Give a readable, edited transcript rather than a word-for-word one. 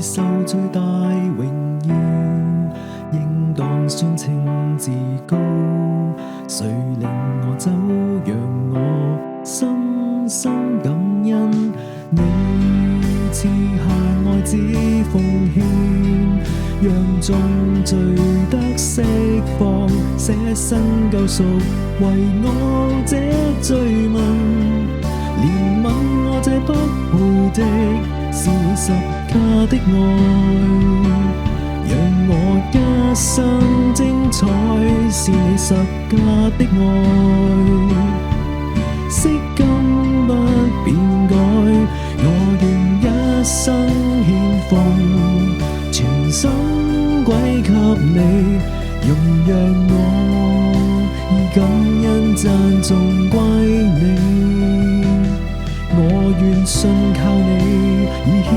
受最大榮耀，應當宣稱至高。誰令我走，讓我深深感恩。你賜下愛子奉獻，讓眾罪得釋放，捨身救贖，為我這罪民，憐憫我這不配的，是你十架的愛，讓我一生精彩，是你十架的愛，昔今不變改，我願一生獻奉，全心歸給你，容讓我以感恩讚頌歸你。我願信靠你，以獻